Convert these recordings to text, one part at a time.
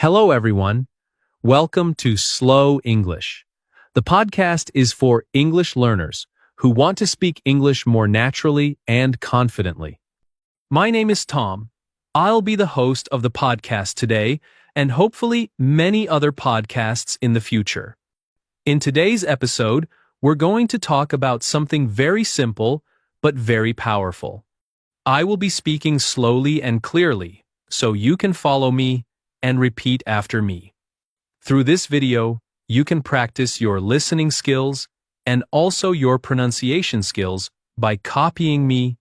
Hello, everyone. Welcome to Slow English. The podcast is for English learners who want to speak English more naturally and confidently. My name is Tom. I'll be the host of the podcast today and hopefully many other podcasts in the future. In today's episode, we're going to talk about something very simple but very powerful. I will be speaking slowly and clearly so you can follow me and repeat after me. Through this video, you can practice your listening skills and also your pronunciation skills by copying me.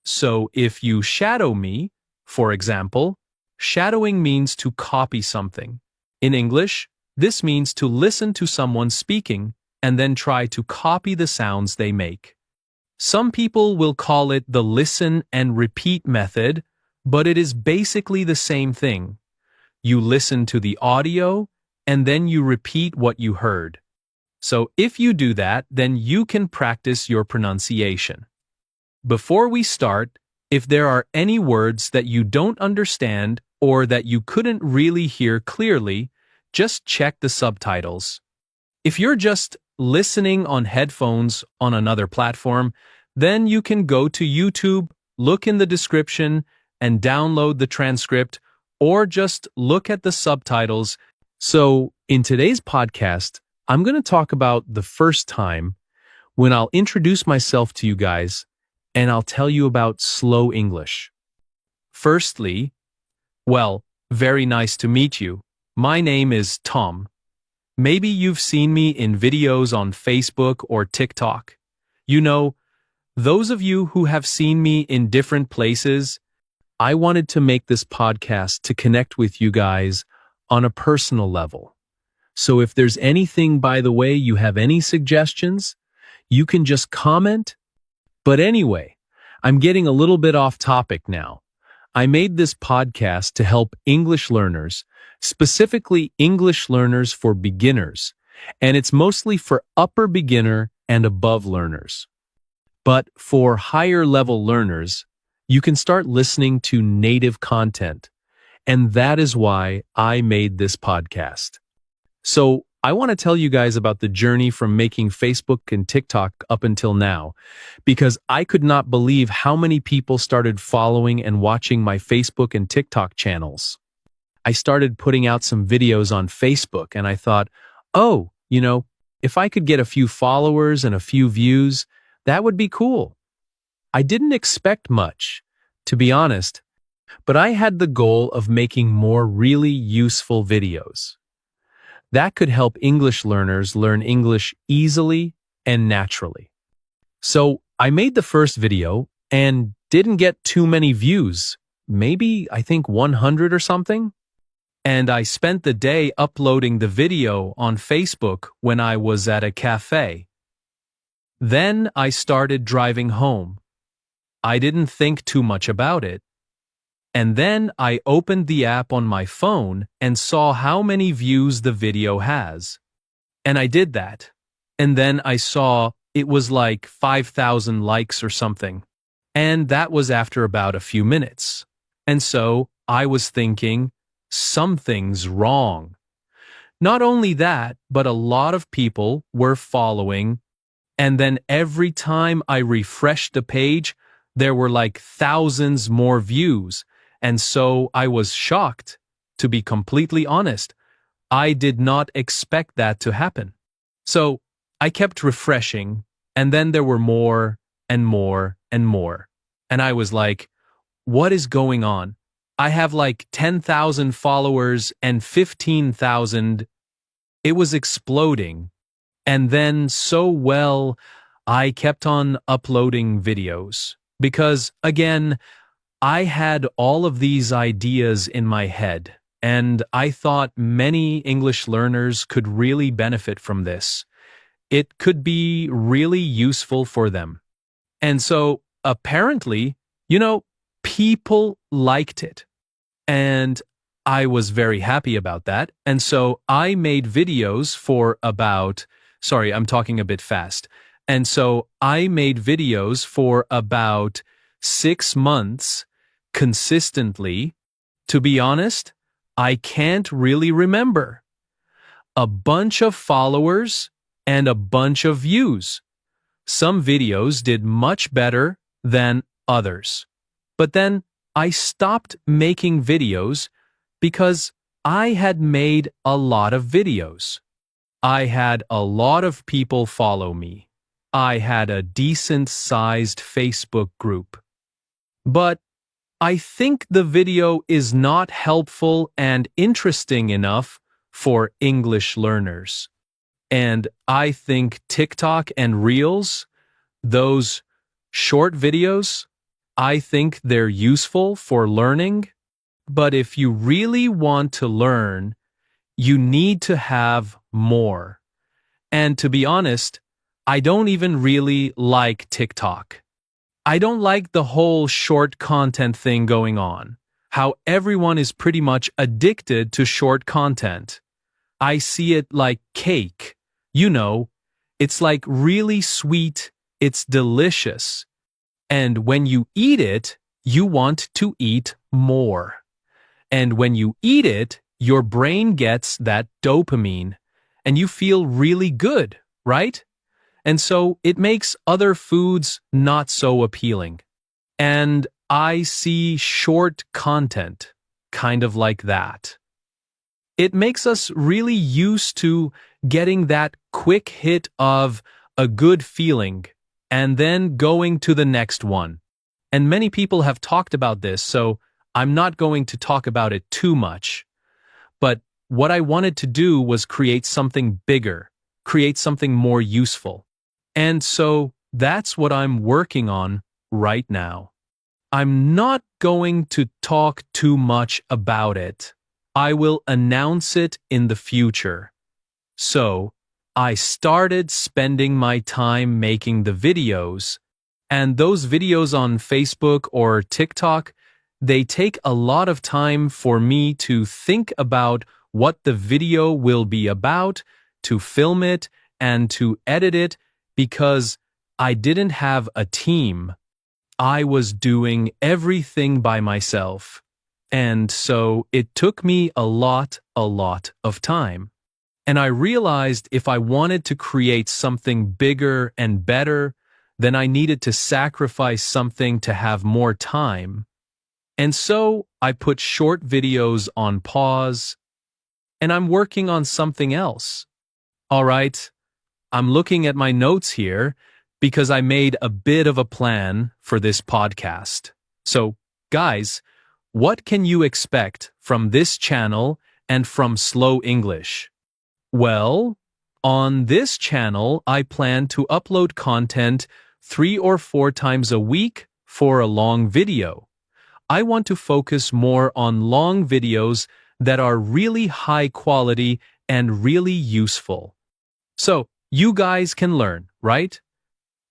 So if you shadow me, for example, shadowing means to copy something. In English, this means to listen to someone speaking and then try to copy the sounds they make. Some people will call it the listen and repeat method, but it is basically the same thing. You listen to the audio, and then you repeat what you heard. So if you do that, then you can practice your pronunciation. Before we start, if there are any words that you don't understand or that you couldn't really hear clearly, just check the subtitles. If you're just listening on headphones on another platform, then you can go to YouTube, look in the description, and download the transcript, or just look at the subtitles. So, in today's podcast, I'm going to talk about the first time when I'll introduce myself to you guys and I'll tell you about slow English. Firstly, well, very nice to meet you. My name is Tom. Maybe you've seen me in videos on Facebook or TikTok. You know, those of you who have seen me in different places, I wanted to make this podcast to connect with you guys on a personal level. So if there's anything, by the way, you have any suggestions, you can just comment. But anyway, I'm getting a little bit off topic now. I made this podcast to help English learners, specifically English learners for beginners, and it's mostly for upper beginner and above learners. But for higher level learners, you can start listening to native content, and that is why I made this podcast. So I want to tell you guys about the journey from making Facebook and TikTok up until now, because I could not believe how many people started following and watching my Facebook and TikTok channels. I started putting out some videos on Facebook, and I thought, oh, if I could get a few followers and a few views, that would be cool. I didn't expect much, to be honest, but I had the goal of making more really useful videos. That could help English learners learn English easily and naturally. So I made the first video and didn't get too many views, maybe I think 100 or something. And I spent the day uploading the video on Facebook when I was at a cafe. Then I started driving home. I didn't think too much about it. And then I opened the app on my phone and saw how many views the video has. And I did that. And then I saw it was like 5,000 likes or something. And that was after about a few minutes. And so I was thinking, something's wrong. Not only that, but a lot of people were following. And then every time I refreshed the page, there were like thousands more views, and so I was shocked. To be completely honest, I did not expect that to happen. So I kept refreshing, and then there were more and more and more. And I was like, what is going on? I have like 10,000 followers and 15,000. It was exploding. And then I kept on uploading videos. Because, again, I had all of these ideas in my head, and I thought many English learners could really benefit from this. It could be really useful for them. And so, apparently, people liked it. And I was very happy about that. And so I made videos for about, sorry, I'm talking a bit fast. And so I made videos for about 6 months consistently. To be honest, I can't really remember. A bunch of followers and a bunch of views. Some videos did much better than others. But then I stopped making videos because I had made a lot of videos. I had a lot of people follow me. I had a decent-sized Facebook group. But I think the video is not helpful and interesting enough for English learners. And I think TikTok and Reels, those short videos, I think they're useful for learning. But if you really want to learn, you need to have more. And to be honest, I don't even really like TikTok. I don't like the whole short content thing going on, how everyone is pretty much addicted to short content. I see it like cake. You know, it's like really sweet, it's delicious. And when you eat it, you want to eat more. And when you eat it, your brain gets that dopamine, and you feel really good, right? And so it makes other foods not so appealing. And I see short content kind of like that. It makes us really used to getting that quick hit of a good feeling and then going to the next one. And many people have talked about this, so I'm not going to talk about it too much. But what I wanted to do was create something bigger, create something more useful. And so that's what I'm working on right now. I'm not going to talk too much about it. I will announce it in the future. So, I started spending my time making the videos, and those videos on Facebook or TikTok, they take a lot of time for me to think about what the video will be about, to film it, and to edit it, because I didn't have a team. I was doing everything by myself. And so it took me a lot of time. And I realized if I wanted to create something bigger and better, then I needed to sacrifice something to have more time. And so I put short videos on pause, and I'm working on something else. All right, I'm looking at my notes here because I made a bit of a plan for this podcast. So, guys, what can you expect from this channel and from Slow English? Well, on this channel, I plan to upload content 3 or 4 times a week for a long video. I want to focus more on long videos that are really high quality and really useful. So, you guys can learn, right?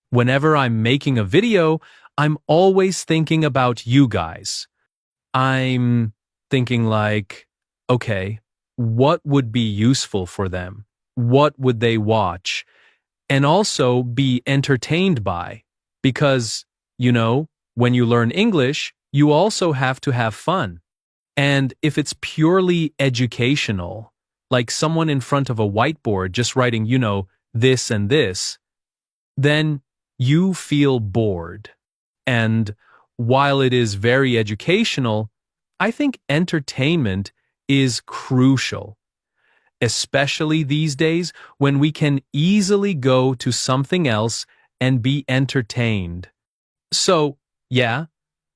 Whenever I'm making a video, I'm always thinking about you guys. I'm thinking like, okay, what would be useful for them? What would they watch? And also be entertained by. Because, you know, when you learn English, you also have to have fun. And if it's purely educational, like someone in front of a whiteboard just writing, you know, this and this, then you feel bored. And while it is very educational, I think entertainment is crucial, especially these days when we can easily go to something else and be entertained. So, yeah,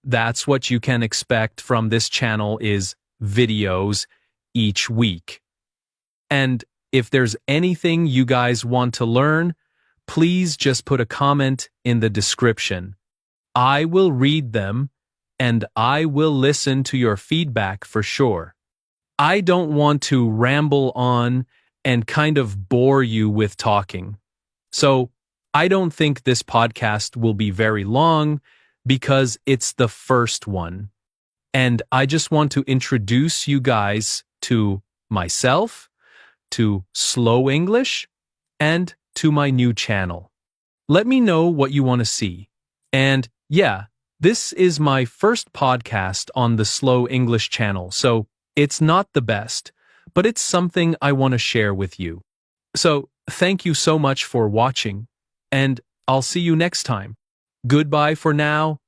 that's what you can expect from this channel is videos each week. And if there's anything you guys want to learn, please just put a comment in the description. I will read them, and I will listen to your feedback for sure. I don't want to ramble on and kind of bore you with talking. So, I don't think this podcast will be very long because it's the first one. And I just want to introduce you guys to myself, to Slow English, and to my new channel. Let me know what you want to see. And yeah, this is my first podcast on the Slow English channel, so It's not the best, but it's something I want to share with you. So, thank you so much for watching, and I'll see you next time. Goodbye for now.